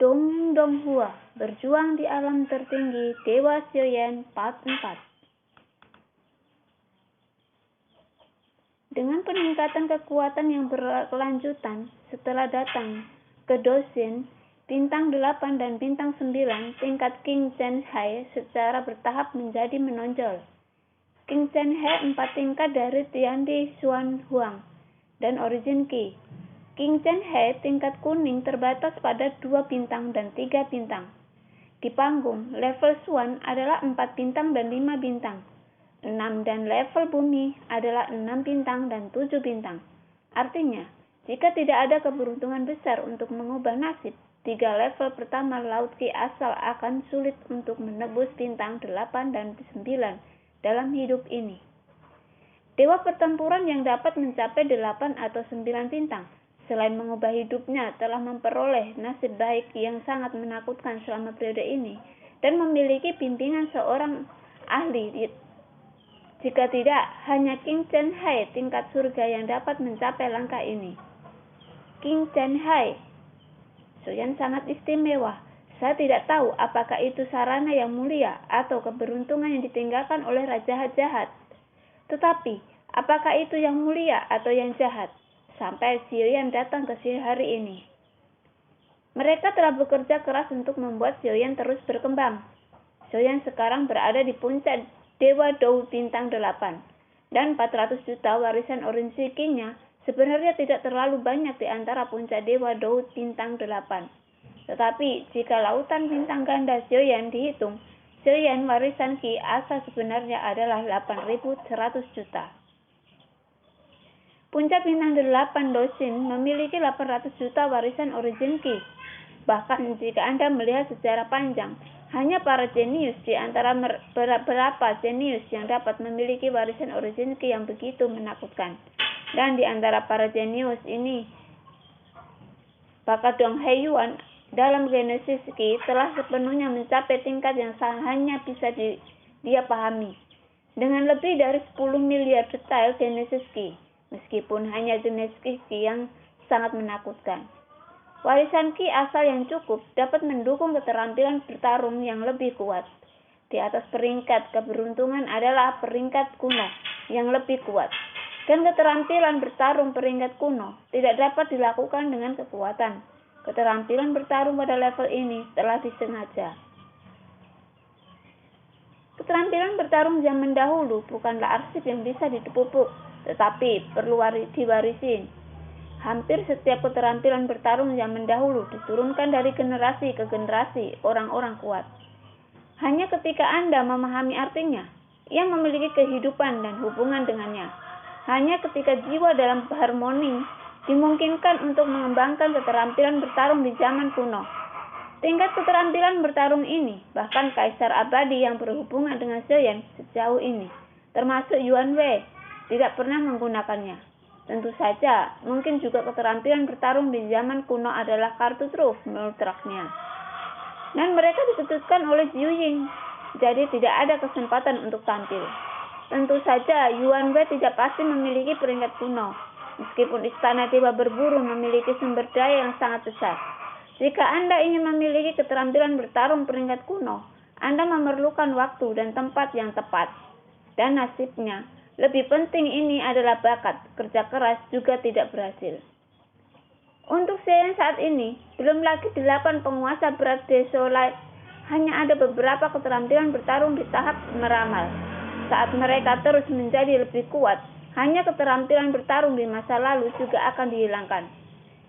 Dong Donghua, berjuang di alam tertinggi, Dewa Xiaoyan, Part 4. Dengan peningkatan kekuatan yang berkelanjutan setelah datang ke Dosin, bintang 8 dan bintang 9, tingkat King Chen Hai secara bertahap menjadi menonjol. King Chen Hai 4 tingkat dari Tiandi Xuan Huang dan Origin Qi. King Chen Hai tingkat kuning terbatas pada 2 bintang dan 3 bintang. Di panggung, level Xuan adalah 4 bintang dan 5 bintang. 6 dan level bumi adalah 6 bintang dan 7 bintang. Artinya, jika tidak ada keberuntungan besar untuk mengubah nasib, 3 level pertama Laut Qi asal akan sulit untuk menebus bintang 8 dan 9 dalam hidup ini. Dewa pertempuran yang dapat mencapai 8 atau 9 bintang, selain mengubah hidupnya, telah memperoleh nasib baik yang sangat menakutkan selama periode ini dan memiliki bimbingan seorang ahli. Jika tidak, hanya King Chen Hai tingkat surga yang dapat mencapai langkah ini. King Chen Hai, Xiaoyan sangat istimewa. Saya tidak tahu apakah itu sarana yang mulia atau keberuntungan yang ditinggalkan oleh raja jahat. Tetapi, apakah itu yang mulia atau yang jahat? Sampai Xiaoyan datang ke hari ini. Mereka telah bekerja keras untuk membuat Xiaoyan terus berkembang. Xiaoyan sekarang berada di puncak Dewa Dou bintang 8, dan 400 juta warisan Origin Qi-nya sebenarnya tidak terlalu banyak di antara puncak Dewa Dou bintang 8. Tetapi jika lautan bintang ganda Xiaoyan dihitung, Xiaoyan warisan Qi asal sebenarnya adalah 8.100 juta. Puncak bintang 8 Dosin memiliki 800 juta warisan Origin Qi. Bahkan jika Anda melihat sejarah panjang, hanya para jenius di antara beberapa jenius yang dapat memiliki warisan Origin Qi yang begitu menakutkan. Dan di antara para jenius ini, bakat Dong Haiyuan dalam Genesis Qi telah sepenuhnya mencapai tingkat yang hanya bisa dia pahami. Dengan lebih dari 10 miliar detail Genesis Qi, meskipun hanya Genesis Qi yang sangat menakutkan. Warisan Qi asal yang cukup dapat mendukung keterampilan bertarung yang lebih kuat. Di atas peringkat keberuntungan adalah peringkat kuno yang lebih kuat. Dan keterampilan bertarung peringkat kuno tidak dapat dilakukan dengan kekuatan. Keterampilan bertarung pada level ini telah disengaja. Keterampilan bertarung zaman dahulu bukanlah arsip yang bisa dipupuk, tetapi perlu diwarisi. Hampir setiap keterampilan bertarung zaman dahulu diturunkan dari generasi ke generasi orang-orang kuat. Hanya ketika Anda memahami artinya, ia memiliki kehidupan dan hubungan dengannya. Hanya ketika jiwa dalam harmoni dimungkinkan untuk mengembangkan keterampilan bertarung di zaman kuno. Tingkat keterampilan bertarung ini, bahkan Kaisar Abadi yang berhubungan dengan Xiaoyan sejauh ini, termasuk Yuan Wei, tidak pernah menggunakannya. Tentu saja, mungkin juga keterampilan bertarung di zaman kuno adalah kartu truf mutlaknya. Dan mereka diputuskan oleh Zhu Ying, jadi tidak ada kesempatan untuk tampil. Tentu saja, Yuan Wei tidak pasti memiliki peringkat kuno, meskipun Istana Dewa Berburu memiliki sumber daya yang sangat besar. Jika Anda ingin memiliki keterampilan bertarung peringkat kuno, Anda memerlukan waktu dan tempat yang tepat. Dan nasibnya, lebih penting ini adalah bakat, kerja keras juga tidak berhasil. Untuk Xiaoyan saat ini, belum lagi 8 penguasa berat desolat, hanya ada beberapa keterampilan bertarung di tahap meramal. Saat mereka terus menjadi lebih kuat, hanya keterampilan bertarung di masa lalu juga akan dihilangkan.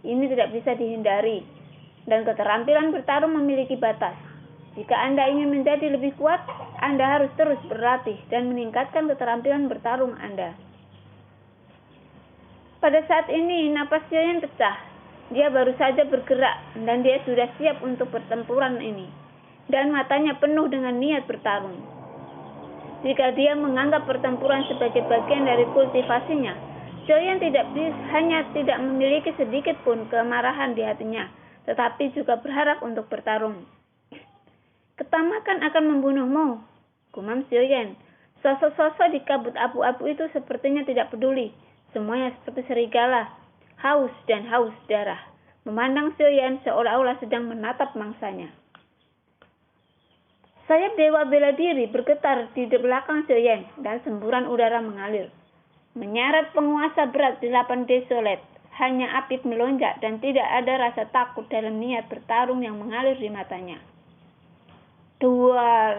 Ini tidak bisa dihindari, dan keterampilan bertarung memiliki batas. Jika Anda ingin menjadi lebih kuat, Anda harus terus berlatih dan meningkatkan keterampilan bertarung Anda. Pada saat ini, napas Xiaoyan pecah. Dia baru saja bergerak dan dia sudah siap untuk pertempuran ini. Dan matanya penuh dengan niat bertarung. Jika dia menganggap pertempuran sebagai bagian dari kultivasinya, Xiaoyan hanya tidak memiliki sedikit pun kemarahan di hatinya, tetapi juga berharap untuk bertarung. Ketamakan akan membunuhmu, gumam Xiaoyan. Sosok-sosok di kabut abu-abu itu sepertinya tidak peduli. Semuanya seperti serigala, haus dan haus darah. memandang Xiaoyan seolah-olah sedang menatap mangsanya. Sayap dewa bela diri bergetar di belakang Xiaoyan dan semburan udara mengalir, menyeret penguasa berat 8 desolet. Hanya Apit melonjak dan tidak ada rasa takut dalam niat bertarung yang mengalir di matanya. Duar.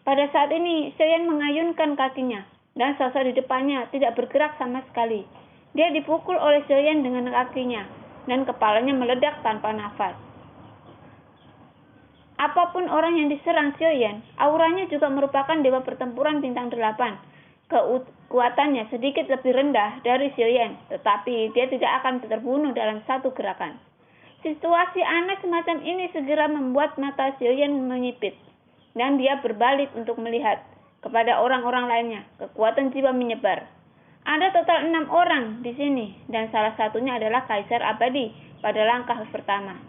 Pada saat ini, Xiaoyan mengayunkan kakinya, dan sosok di depannya tidak bergerak sama sekali. Dia dipukul oleh Xiaoyan dengan kakinya, dan kepalanya meledak tanpa nafas. Apapun orang yang diserang Xiaoyan, auranya juga merupakan dewa pertempuran bintang 8. Kekuatannya sedikit lebih rendah dari Xiaoyan, tetapi dia tidak akan terbunuh dalam satu gerakan. Situasi aneh semacam ini segera membuat mata Xiaoyan menyipit, dan dia berbalik untuk melihat kepada orang-orang lainnya. Kekuatan jiwa menyebar. Ada total 6 orang di sini, dan salah satunya adalah Kaisar Abadi pada langkah pertama.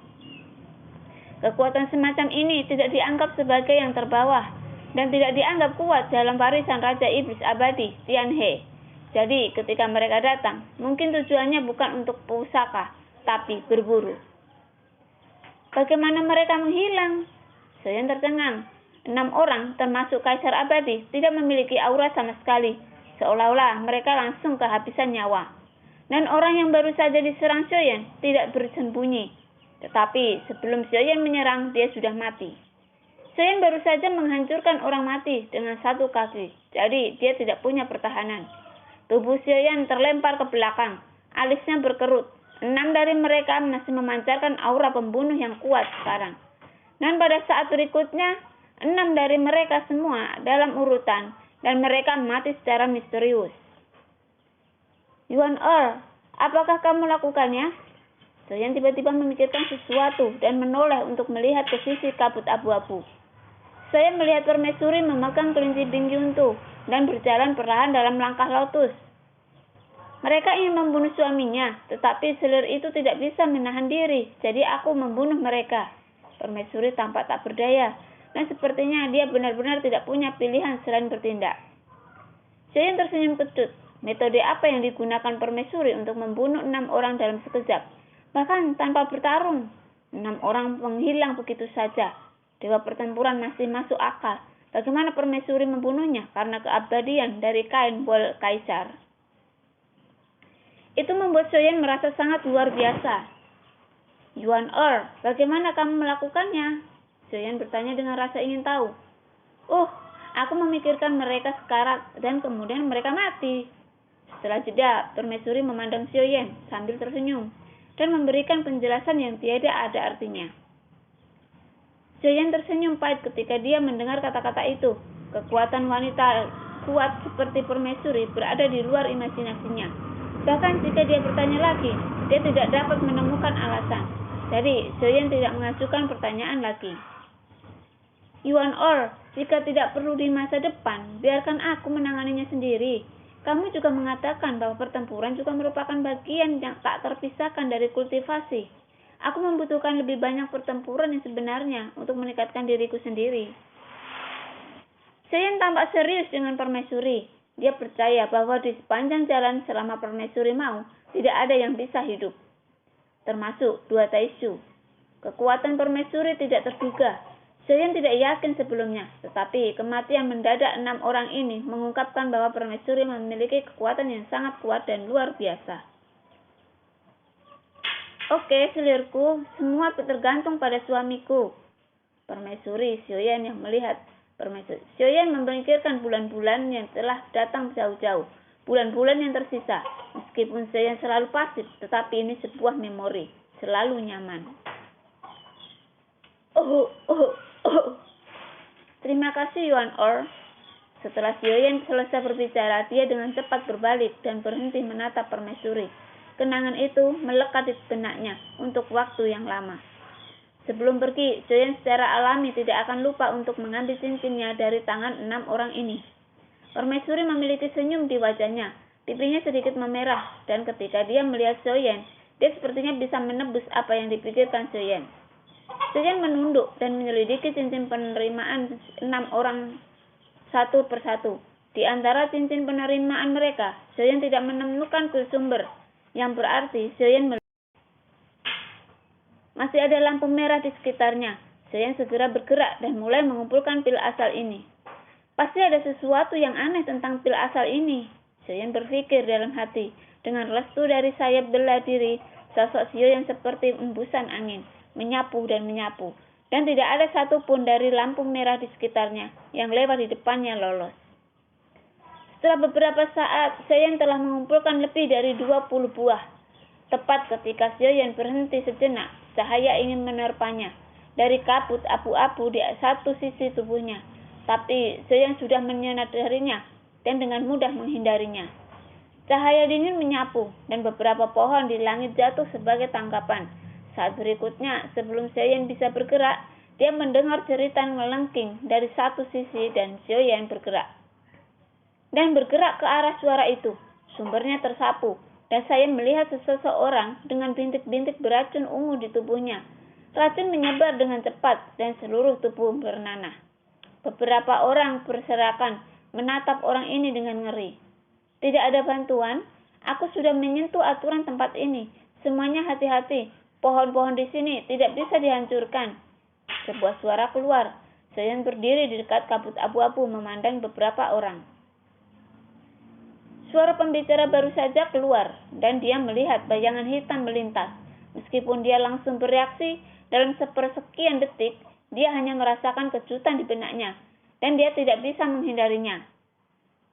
Kekuatan semacam ini tidak dianggap sebagai yang terbawah, dan tidak dianggap kuat dalam warisan Raja Iblis Abadi, Tianhe. Jadi, ketika mereka datang, mungkin tujuannya bukan untuk pusaka, tapi berburu. Bagaimana mereka menghilang? Xiaoyan tercengang. 6 orang, termasuk Kaisar Abadi, tidak memiliki aura sama sekali, seolah-olah mereka langsung kehabisan nyawa. Dan orang yang baru saja diserang Xiaoyan tidak bersembunyi. Tetapi sebelum Xiaoyan menyerang, dia sudah mati. Xiaoyan baru saja menghancurkan orang mati dengan satu kaki, jadi dia tidak punya pertahanan. Tubuh Xiaoyan terlempar ke belakang, alisnya berkerut. 6 dari mereka masih memancarkan aura pembunuh yang kuat sekarang. Dan pada saat berikutnya, 6 dari mereka semua dalam urutan, dan mereka mati secara misterius. Yuan apakah kamu lakukannya? Xiaoyan tiba-tiba memikirkan sesuatu dan menoleh untuk melihat ke sisi kabut abu-abu. Saya melihat permaisuri memegang kelinci Bingyuntu dan berjalan perlahan dalam langkah lotus. Mereka ingin membunuh suaminya, tetapi selir itu tidak bisa menahan diri, jadi aku membunuh mereka. Permaisuri tampak tak berdaya, dan sepertinya dia benar-benar tidak punya pilihan selain bertindak. Xiaoyan tersenyum kecut. Metode apa yang digunakan permaisuri untuk membunuh 6 orang dalam sekejap? Bahkan tanpa bertarung, 6 orang menghilang begitu saja. Dewa pertempuran masih masuk akal. Bagaimana permaisuri membunuhnya? Karena keabadian dari kain bol kaisar. Itu membuat Xiaoyan merasa sangat luar biasa. Yuan bagaimana kamu melakukannya? Xiaoyan bertanya dengan rasa ingin tahu. Aku memikirkan mereka sekarat dan kemudian mereka mati. Setelah jeda, permaisuri memandang Xiaoyan sambil tersenyum dan memberikan penjelasan yang tiada ada artinya. Xiaoyan tersenyum pahit ketika dia mendengar kata-kata itu. Kekuatan wanita kuat seperti permaisuri berada di luar imajinasinya. Bahkan jika dia bertanya lagi, dia tidak dapat menemukan alasan. Jadi, Xiaoyan tidak mengajukan pertanyaan lagi. Yuan jika tidak perlu di masa depan, biarkan aku menanganinya sendiri. Kamu juga mengatakan bahwa pertempuran juga merupakan bagian yang tak terpisahkan dari kultivasi. Aku membutuhkan lebih banyak pertempuran yang sebenarnya untuk meningkatkan diriku sendiri. Xiaoyan tampak serius dengan permaisuri. Dia percaya bahwa di sepanjang jalan selama permaisuri mau, tidak ada yang bisa hidup. Termasuk 2 Taishu. Kekuatan permaisuri tidak terduga. Xiaoyan tidak yakin sebelumnya, tetapi kematian mendadak 6 orang ini mengungkapkan bahwa permaisuri memiliki kekuatan yang sangat kuat dan luar biasa. Oke, selirku, semua tergantung pada suamiku. Permaisuri Xiaoyan yang melihat. Permaisuri Xiaoyan memikirkan bulan-bulan yang telah datang jauh-jauh. Bulan-bulan yang tersisa. Meskipun Xiaoyan selalu pasif, tetapi ini sebuah memori. Selalu nyaman. Terima kasih Yuan Setelah Xiaoyan selesai berbicara, dia dengan cepat berbalik dan berhenti menatap permaisuri. Kenangan itu melekat di benaknya untuk waktu yang lama. Sebelum pergi, Xiaoyan secara alami tidak akan lupa untuk mengambil cincinnya dari tangan 6 orang ini. Permaisuri memiliki senyum di wajahnya, pipinya sedikit memerah, dan ketika dia melihat Xiaoyan, dia sepertinya bisa menebus apa yang dipikirkan Xiaoyan. Xiaoyan menunduk dan menyelidiki cincin penerimaan 6 orang satu persatu. Di antara cincin penerimaan mereka, Xiaoyan tidak menemukan sumber. yang berarti Xiaoyan masih ada lampu merah di sekitarnya. Xiaoyan segera bergerak dan mulai mengumpulkan pil asal ini. Pasti ada sesuatu yang aneh tentang pil asal ini, Xiaoyan berpikir dalam hati. Dengan restu dari sayap bela diri, sosok Xiaoyan seperti embusan angin, menyapu dan menyapu. Dan tidak ada satupun dari lampu merah di sekitarnya yang lewat di depannya lolos. Setelah beberapa saat, Xiaoyan telah mengumpulkan lebih dari 20 buah. Tepat ketika Xiaoyan berhenti sejenak, cahaya ingin menerpanya dari kabut abu-abu di satu sisi tubuhnya. Tapi Xiaoyan sudah menyadarinya dan dengan mudah menghindarinya. Cahaya dingin menyapu dan beberapa pohon di langit jatuh sebagai tangkapan. Saat berikutnya, sebelum Xiaoyan bisa bergerak, dia mendengar jeritan melengking dari satu sisi dan Xiaoyan bergerak ke arah suara itu. Sumbernya tersapu dan saya melihat seseorang dengan bintik-bintik beracun ungu di tubuhnya. Racun menyebar dengan cepat dan seluruh tubuh bernanah. Beberapa orang berserakan menatap orang ini dengan ngeri. Tidak ada bantuan, aku sudah menyentuh aturan tempat ini. Semuanya hati-hati, pohon-pohon di sini tidak bisa dihancurkan. Sebuah suara keluar. Xiaoyan berdiri di dekat kabut abu-abu memandang beberapa orang. Suara pembicara baru saja keluar, dan dia melihat bayangan hitam melintas. Meskipun dia langsung bereaksi, dalam sepersekian detik, dia hanya merasakan kejutan di benaknya, dan dia tidak bisa menghindarinya.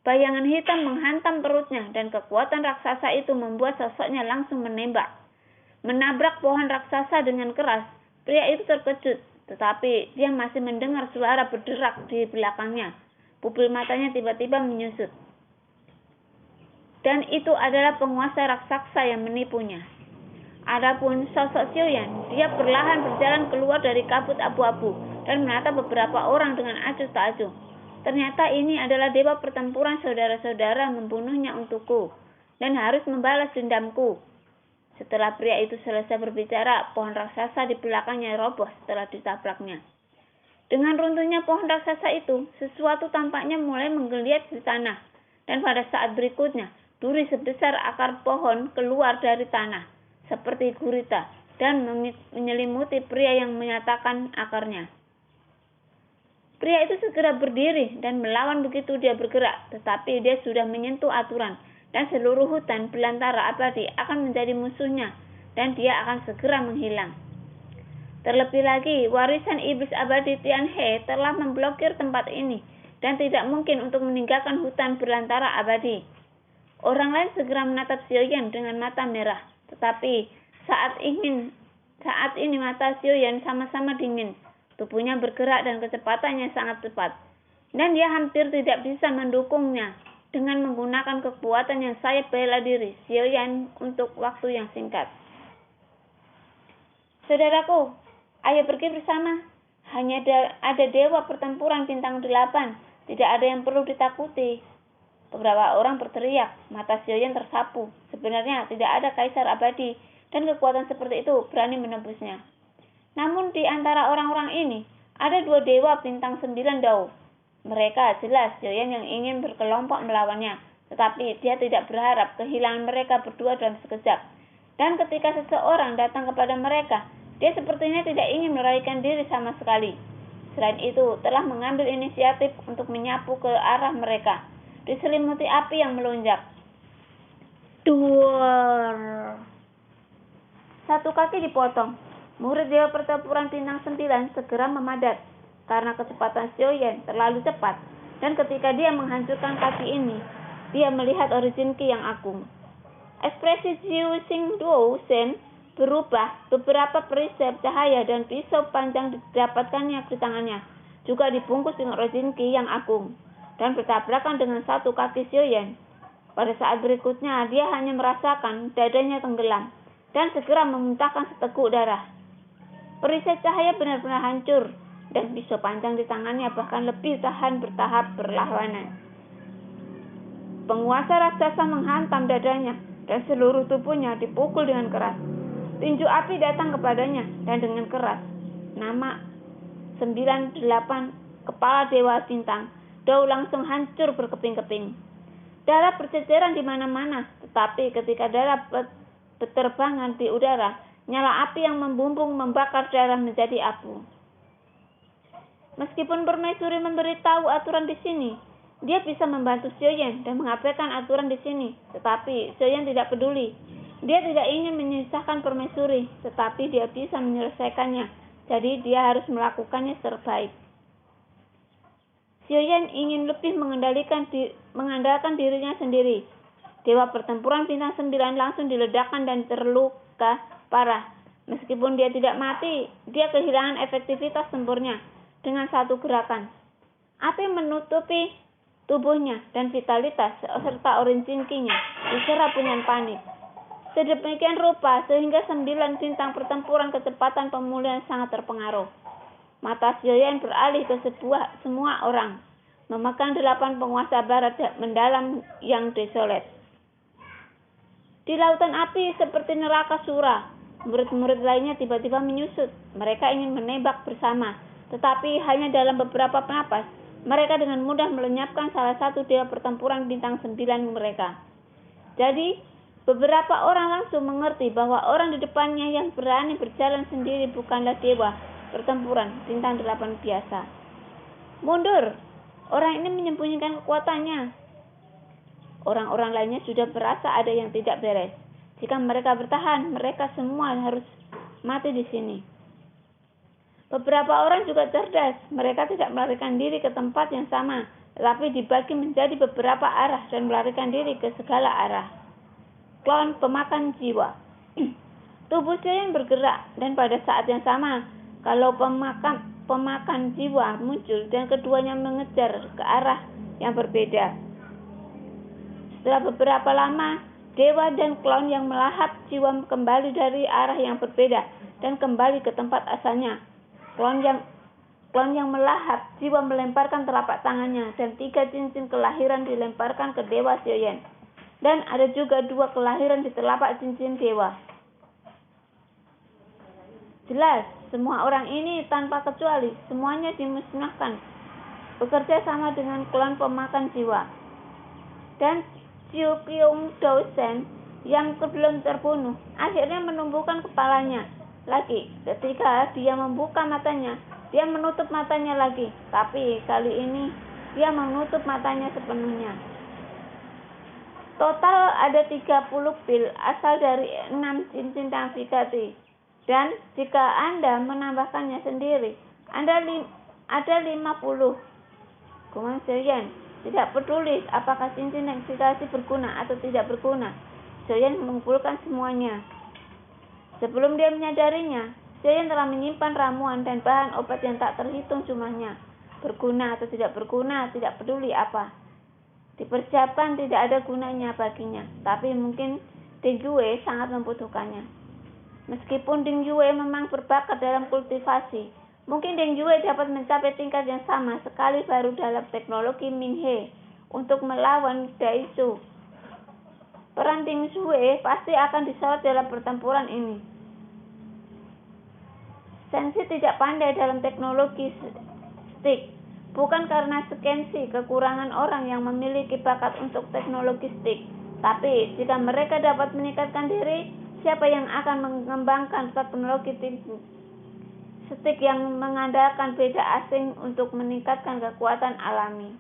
Bayangan hitam menghantam perutnya, dan kekuatan raksasa itu membuat sosoknya langsung menabrak pohon raksasa dengan keras. Pria itu terkejut, tetapi dia masih mendengar suara berderak di belakangnya. Pupil matanya tiba-tiba menyusut. Dan itu adalah penguasa raksasa yang menipunya. Adapun sosok Xiaoyan, dia perlahan berjalan keluar dari kabut abu-abu dan menatap beberapa orang dengan acuh tak acuh. Ternyata ini adalah dewa pertempuran saudara-saudara membunuhnya untukku dan harus membalas dendamku. Setelah pria itu selesai berbicara, pohon raksasa di belakangnya roboh setelah ditabraknya. Dengan runtuhnya pohon raksasa itu, sesuatu tampaknya mulai menggeliat di tanah. Dan pada saat berikutnya, duri sebesar akar pohon keluar dari tanah, seperti gurita, dan menyelimuti pria yang menyatakan akarnya. Pria itu segera berdiri dan melawan begitu dia bergerak, tetapi dia sudah menyentuh aturan, dan seluruh hutan belantara abadi akan menjadi musuhnya, dan dia akan segera menghilang. Terlebih lagi, warisan iblis abadi Tianhe telah memblokir tempat ini, dan tidak mungkin untuk meninggalkan hutan belantara abadi. Orang lain segera menatap Xiaoyan dengan mata merah, tetapi saat ini mata Xiaoyan sama-sama dingin. Tubuhnya bergerak dan kecepatannya sangat cepat, dan dia hampir tidak bisa mendukungnya dengan menggunakan kekuatan yang saya bela diri Xiaoyan untuk waktu yang singkat. Saudaraku, ayo pergi bersama. Hanya ada dewa pertempuran bintang 8, tidak ada yang perlu ditakuti. Beberapa orang berteriak, mata Xiaoyan tersapu. Sebenarnya tidak ada kaisar abadi, dan kekuatan seperti itu berani menembusnya. Namun di antara orang-orang ini, ada 2 dewa bintang 9 dao. Mereka jelas Xiaoyan yang ingin berkelompok melawannya, tetapi dia tidak berharap kehilangan mereka berdua dalam sekejap. Dan ketika seseorang datang kepada mereka, dia sepertinya tidak ingin melarikan diri sama sekali. Selain itu, telah mengambil inisiatif untuk menyapu ke arah mereka, diselimuti api yang melonjak. Duar. Satu kaki dipotong. Murid dewa pertempuran bintang 9 segera memadat karena kecepatan Xiaoyan terlalu cepat, dan ketika dia menghancurkan kaki ini, dia melihat origin Qi yang agung. Ekspresi Jiu Xing Duo Shen berubah. Beberapa perisai cahaya dan pisau panjang didapatkannya di tangannya, juga dibungkus dengan origin Qi yang agung, dan bertabrakan dengan satu kaki Xiaoyan. Pada saat berikutnya, dia hanya merasakan dadanya tenggelam dan segera memuntahkan seteguk darah. Perisai cahaya benar-benar hancur, dan pisau panjang di tangannya bahkan lebih tahan bertahap berlawanan. Penguasa raksasa menghantam dadanya, dan seluruh tubuhnya dipukul dengan keras. Tinju api datang kepadanya, dan dengan keras, nama 98 kepala dewa bintang dao langsung hancur berkeping-keping. Darah berceceran di mana-mana, tetapi ketika darah berterbangan di udara, nyala api yang membumbung membakar darah menjadi abu. Meskipun permaisuri memberitahu aturan di sini, dia bisa membantu Xiaoyan dan mengabaikan aturan di sini, tetapi Xiaoyan tidak peduli. Dia tidak ingin menyusahkan permaisuri, tetapi dia bisa menyelesaikannya, jadi dia harus melakukannya terbaik. Xiaoyan ingin lebih mengandalkan dirinya sendiri. Dewa pertempuran bintang 9 langsung diledakkan dan terluka parah. Meskipun dia tidak mati, dia kehilangan efektivitas tempurnya dengan satu gerakan. Api menutupi tubuhnya dan vitalitas serta orinsinkinya diserap dengan panik. Sedemikian rupa sehingga 9 bintang pertempuran kecepatan pemulihan sangat terpengaruh. Mata Xiaoyan beralih ke semua orang, memakan 8 penguasa barat mendalam yang desolat. Di lautan api seperti neraka Sura, murid-murid lainnya tiba-tiba menyusut. Mereka ingin menembak bersama, tetapi hanya dalam beberapa napas, mereka dengan mudah melenyapkan salah satu dewa pertempuran bintang 9 mereka. Jadi, beberapa orang langsung mengerti bahwa orang di depannya yang berani berjalan sendiri bukanlah dewa pertempuran bintang 8 biasa. Mundur! Orang ini menyembunyikan kekuatannya. Orang-orang lainnya sudah merasa ada yang tidak beres. Jika mereka bertahan, mereka semua harus mati di sini. Beberapa orang juga cerdas. Mereka tidak melarikan diri ke tempat yang sama, tetapi dibagi menjadi beberapa arah dan melarikan diri ke segala arah. Klon pemakan jiwa. Tubuh Xiaoyan bergerak, dan pada saat yang sama, kalau pemakan jiwa muncul dan keduanya mengejar ke arah yang berbeda. Setelah beberapa lama, dewa dan klon yang melahap jiwa kembali dari arah yang berbeda dan kembali ke tempat asalnya. Klon yang melahap jiwa melemparkan telapak tangannya dan 3 cincin kelahiran dilemparkan ke dewa Xiaoyan. Dan ada juga 2 kelahiran di telapak cincin dewa. Jelas, semua orang ini tanpa kecuali, semuanya dimusnahkan, bekerja sama dengan klon pemakan jiwa. Dan Xiu Qiong Dousen yang belum terbunuh akhirnya menumbuhkan kepalanya lagi. Ketika dia membuka matanya, dia menutup matanya lagi, tapi kali ini dia menutup matanya sepenuhnya. Total ada 30 pil asal dari 6 cincin navigasi. Dan jika Anda menambahkannya sendiri, ada 50. Guman Xiaoyan tidak peduli apakah cincin navigasi berguna atau tidak berguna. Xiaoyan mengumpulkan semuanya. Sebelum dia menyadarinya, Xiaoyan telah menyimpan ramuan dan bahan obat yang tak terhitung jumlahnya. Berguna atau tidak berguna, tidak peduli apa. Dipersiapkan tidak ada gunanya baginya, tapi mungkin Ding Yue sangat membutuhkannya. Meskipun Ding Yue memang berbakat dalam kultivasi, mungkin Ding Yue dapat mencapai tingkat yang sama sekali baru dalam teknologi Ming He untuk melawan Daisu. Peran Ding Yue pasti akan disorot dalam pertempuran ini. Sensi tidak pandai dalam teknologi stick, bukan karena Sensi kekurangan orang yang memiliki bakat untuk teknologi stick, tapi jika mereka dapat meningkatkan diri, siapa yang akan mengembangkan teknologi stick yang mengandalkan beda asing untuk meningkatkan kekuatan alami?